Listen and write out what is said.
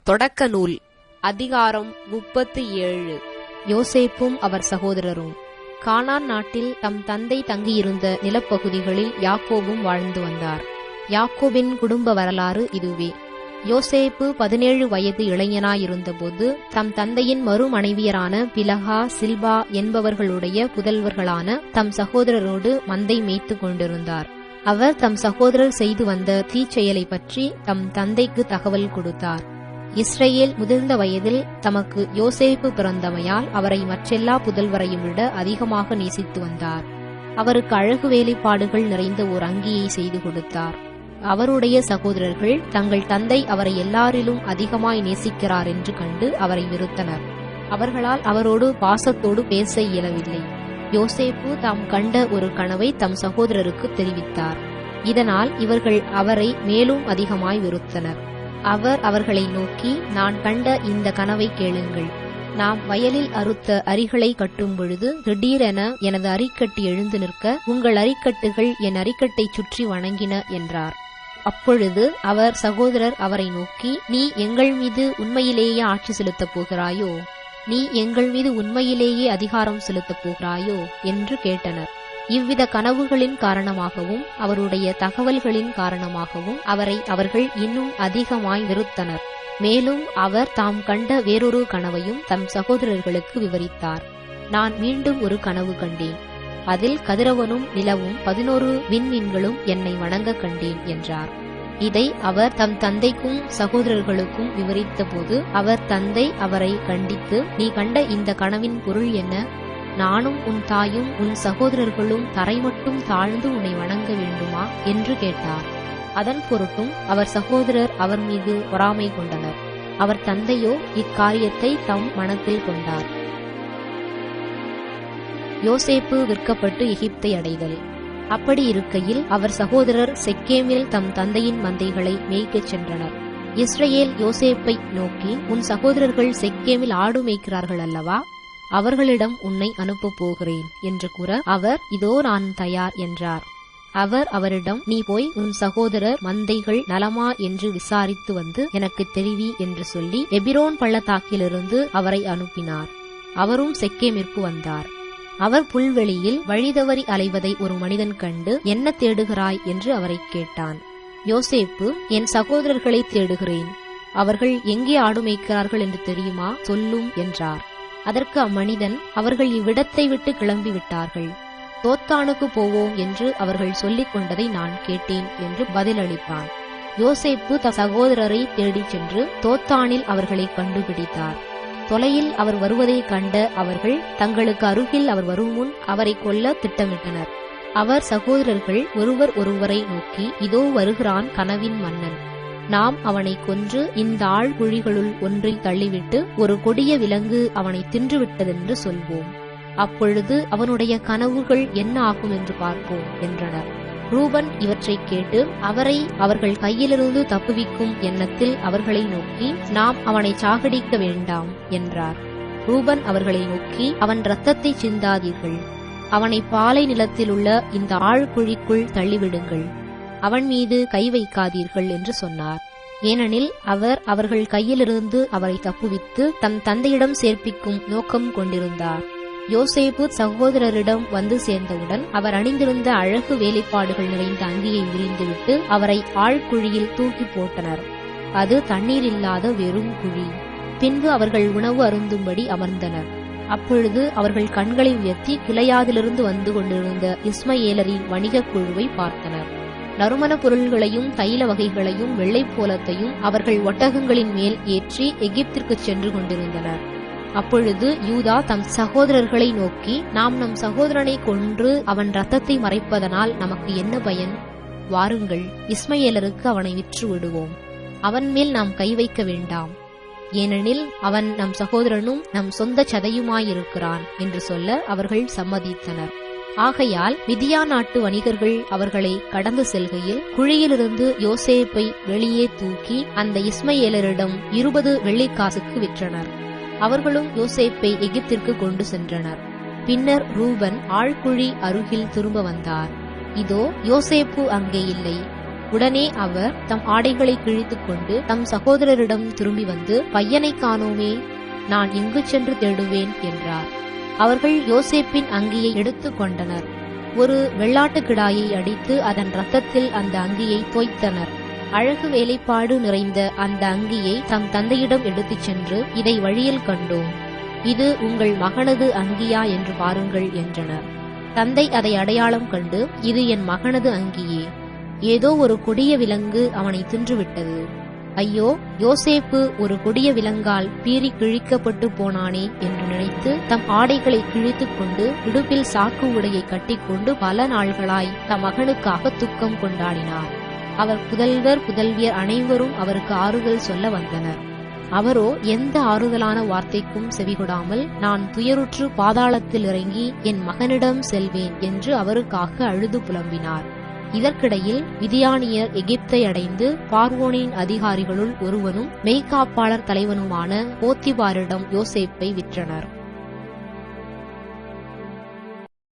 தொடக்க நூல் அதிகாரம் 37. யோசேப்பும் அவர் சகோதரரும். கானான் நாட்டில் தம் தந்தை தங்கியிருந்த நிலப்பகுதிகளில் யாக்கோபும் வாழ்ந்து வந்தார். யாக்கோபின் குடும்ப வரலாறு இதுவே. யோசேப்பு 17 வயது இளைஞனாயிருந்தபோது தம் தந்தையின் மறுமனைவியரான பிலகா, சில்பா என்பவர்களுடைய புதல்வர்களான தம் சகோதரரோடு மந்தை மேய்த்து கொண்டிருந்தார். அவர் தம் சகோதரர் செய்து வந்த தீச்செயலை பற்றி தம் தந்தைக்கு தகவல் கொடுத்தார். இஸ்ரவேல் முதிர்ந்த வயதில் தமக்கு யோசேப்பு பிறந்தமையால் அவரை மற்றெல்லா புதல்வரையும் விட அதிகமாக நேசித்து வந்தார். அவருக்கு அழகு வேலைப்பாடுகள் நிறைந்த ஓர் அங்கியை செய்து கொடுத்தார். அவருடைய சகோதரர்கள் தங்கள் தந்தை அவரை எல்லாரிலும் அதிகமாய் நேசிக்கிறார் என்று கண்டு அவரை வெறுத்தனர். அவர்களால் அவரோடு பாசத்தோடு பேச இயலவில்லை. யோசேப்பு தாம் கண்ட ஒரு கனவை தம் சகோதரருக்கு தெரிவித்தார். இதனால் இவர்கள் அவரை மேலும் அதிகமாய் வெறுத்தனர். அவர் அவர்களை நோக்கி, நான் கண்ட இந்த கனவை கேளுங்கள். நாம் வயலில் அறுத்த அரிகளை கட்டும் பொழுது திடீரென எனது அரிக்கட்டு எழுந்து நிற்க உங்கள் அரிக்கட்டுகள் என் அரிக்கட்டைச் சுற்றி வணங்கின என்றார். அப்பொழுது அவர் சகோதரர் அவரை நோக்கி, நீ எங்கள் மீது உண்மையிலேயே ஆட்சி செலுத்தப் போகிறாயோ? நீ எங்கள் மீது உண்மையிலேயே அதிகாரம் செலுத்தப் போகிறாயோ என்று கேட்டனர். இவ்வித கனவுகளின் காரணமாகவும் அவருடைய தகவல்களின் காரணமாகவும் அவரை அவர்கள் இன்னும் அதிகமாய் வெறுத்தனர். மேலும் அவர் தாம் கண்ட வேறொரு கனவையும் தம் சகோதரர்களுக்கு விவரித்தார். நான் மீண்டும் ஒரு கனவு கண்டேன். அதில் கதிரவனும் நிலவும் 11 விண்மீன்களும் என்னை வணங்க கண்டேன் என்றார். இதை அவர் தம் தந்தைக்கும் சகோதரர்களுக்கும் விவரித்த போது அவர் தந்தை அவரை கண்டித்து, நீ கண்ட இந்த கனவின் பொருள் என்ன? நானும் உன் தாயும் உன் சகோதரர்களும் தரை மட்டும் தாழ்ந்து உன்னை வணங்க வேண்டுமா என்று கேட்டார். அதன் பொருட்டும் அவர் சகோதரர் அவர் மீது பொறாமை கொண்டனர். அவர் தந்தையோ இக்காரியத்தை தம் மனத்தில் கொண்டார். யோசேப்பு விற்கப்பட்டு எகிப்தை அடைதல். அப்படி இருக்கையில் அவர் சகோதரர் செக்கேமில் தம் தந்தையின் மந்தைகளை மேய்க்கச் சென்றனர். இஸ்ரவேல் யோசேப்பை நோக்கி, உன் சகோதரர்கள் செக்கேமில் ஆடு மேய்க்கிறார்கள் அல்லவா? அவர்களிடம் உன்னை அனுப்பப் போகிறேன் என்று கூற அவர், இதோ நான் தயார் என்றார். அவர் அவரிடம், நீ போய் உன் சகோதரர் மந்தைகள் நலமா என்று விசாரித்து வந்து எனக்கு தெரிவி என்று சொல்லி எபிரோன் பள்ளத்தாக்கிலிருந்து அவரை அனுப்பினார். அவரும் செக்கேமிற்கு வந்தார். அவர் புல்வெளியில் வழிதவறி அலைவதை ஒரு மனிதன் கண்டு, என்ன தேடுகிறாய் என்று அவரை கேட்டான். யோசேப்பு, என் சகோதரர்களை தேடுகிறேன். அவர்கள் எங்கே ஆடு மேய்க்கிறார்கள் என்று தெரியுமா? சொல்லும் என்றார். அதற்கு அம்மனிதன், அவர்கள் இவ்விடத்தை விட்டு கிளம்பி விட்டார்கள். தோத்தானுக்கு போவோம் என்று அவர்கள் சொல்லிக் கொண்டதை நான் கேட்டேன் என்று பதிலளித்தான். யோசேப்பு தம் சகோதரரை தேடிச் சென்று தோத்தானில் அவர்களை கண்டுபிடித்தார். தொலையில் அவர் வருவதைக் கண்ட அவர்கள் தங்களுக்கு அருகில் அவர் வரும் முன் அவரை கொல்ல திட்டமிட்டனர். அவர் சகோதரர்கள் ஒருவர் ஒருவரை நோக்கி, இதோ வருகிறான் கனவின் மன்னன். நாம் அவனை கொன்று இந்த ஆழ்குழிகளுள் ஒன்றில் தள்ளிவிட்டு ஒரு கொடிய விலங்கு அவனை தின்றுவிட்டதென்று சொல்வோம். அப்பொழுது அவனுடைய கனவுகள் என்ன ஆகும் என்று பார்ப்போம் என்றனர். ரூபன் இவற்றைக் கேட்டு அவரை அவர்கள் கையிலிருந்து தப்புவிக்கும் எண்ணத்தில் அவர்களை நோக்கி, நாம் அவனை சாகடிக்க வேண்டாம் என்றார். ரூபன் அவர்களை நோக்கி, அவன் இரத்தத்தை சிந்தாதீர்கள். அவனை பாலை நிலத்தில் உள்ள இந்த ஆழ்குழிக்குள் தள்ளிவிடுங்கள். அவன் மீது கை வைக்காதீர்கள் என்று சொன்னார். ஏனெனில் அவர் அவர்கள் கையிலிருந்து அவரை தப்புவித்து தம் தந்தையிடம் சேர்ப்பிக்கும் நோக்கம் கொண்டிருந்தார். யோசேப்பு சகோதரரிடம் வந்து சேர்ந்தவுடன் அவர் அணிந்திருந்த அழகு வேலைப்பாடுகள் நிறைந்த அங்கியை உரிந்துவிட்டு அவரை ஆழ்குழியில் தூக்கி போட்டனர். அது தண்ணீர் இல்லாத வெறும் குழி. பின்பு அவர்கள் உணவு அருந்தும்படி அமர்ந்தனர். அப்பொழுது அவர்கள் கண்களை உயர்த்தி கிளையாதிலிருந்து வந்து கொண்டிருந்த இஸ்மயேலரின் வணிகக் குழுவை பார்த்தனர். நறுமண பொருள்களையும் தைல வகைகளையும் வெள்ளைப்போலத்தையும் அவர்கள் ஒட்டகங்களின் மேல் ஏற்றி எகிப்திற்கு சென்று கொண்டிருந்தனர். அப்பொழுது யூதா தம் சகோதரர்களை நோக்கி, நாம் நம் சகோதரனை கொன்று அவன் இரத்தத்தை மறைப்பதனால் நமக்கு என்ன பயன்? வாருங்கள், இஸ்மயேலருக்கு அவனை விற்று விடுவோம். அவன் மேல் நாம் கை வைக்க வேண்டாம். ஏனெனில் அவன் நம் சகோதரனும் நம் சொந்த சதையுமாயிருக்கிறான் என்று சொல்ல அவர்கள் சம்மதித்தனர். ஆகையால் மிதியான் நாட்டு வணிகர்கள் அவர்களை கடந்து செல்கையில் குழியிலிருந்து யோசேப்பை வெளியே தூக்கி அந்த இஸ்மயேலரிடம் 20 வெள்ளிக்காசுக்கு விற்றனர். அவர்களும் யோசேப்பை எகிப்திற்கு கொண்டு சென்றனர். பின்னர் ரூபன் ஆழ்குழி அருகில் திரும்ப வந்தார். இதோ யோசேப்பு அங்கே இல்லை. உடனே அவர் தம் ஆடைகளை கிழித்துக் கொண்டு தம் சகோதரரிடம் திரும்பி வந்து, பையனை காணோமே, நான் எங்கு சென்று தேடுவேன் என்றார். அவர்கள் யோசேப்பின் அங்கியை எடுத்துக் கொண்டனர். ஒரு வெள்ளாட்டுக் கிடாயை அடித்து அதன் இரத்தத்தில் அந்த அங்கியை தோய்த்தனர். அழகு வேலைப்பாடு நிறைந்த அந்த அங்கியை தம் தந்தையிடம் எடுத்துச் சென்று, இதை வழியில் கண்டோம், இது உங்கள் மகனது அங்கியா என்று பாருங்கள் என்றனர். தந்தை அதை அடையாளம் கண்டு, இது என் மகனது அங்கியே, ஏதோ ஒரு கொடிய விலங்கு அவனை தின்றுவிட்டது. ஐயோ, யோசேப்பு ஒரு கொடிய விலங்கால் பீறி கிழிக்கப்பட்டு போனானே என்று நினைத்து தம் ஆடைகளை கிழித்துக் கொண்டு இடுப்பில் சாக்கு உடையை கட்டிக்கொண்டு பல நாள்களாய் தம் மகனுக்காக துக்கம் கொண்டாடினார். அவர் புதல்வர் புதல்வியர் அனைவரும் அவருக்கு ஆறுதல் சொல்ல வந்தனர். அவரோ எந்த ஆறுதலான வார்த்தைக்கும் செவிகொடாமல், நான் துயருற்று பாதாளத்தில் இறங்கி என் மகனிடம் செல்வேன் என்று அவருக்காக அழுது புலம்பினார். இதற்கிடையில் மிதியானியர் எகிப்தை அடைந்து பார்வோனின் அதிகாரிகளுள் ஒருவனும் மெய்க்காப்பாளர் தலைவனுமான போத்திபாரிடம் யோசேப்பை விற்றனர்.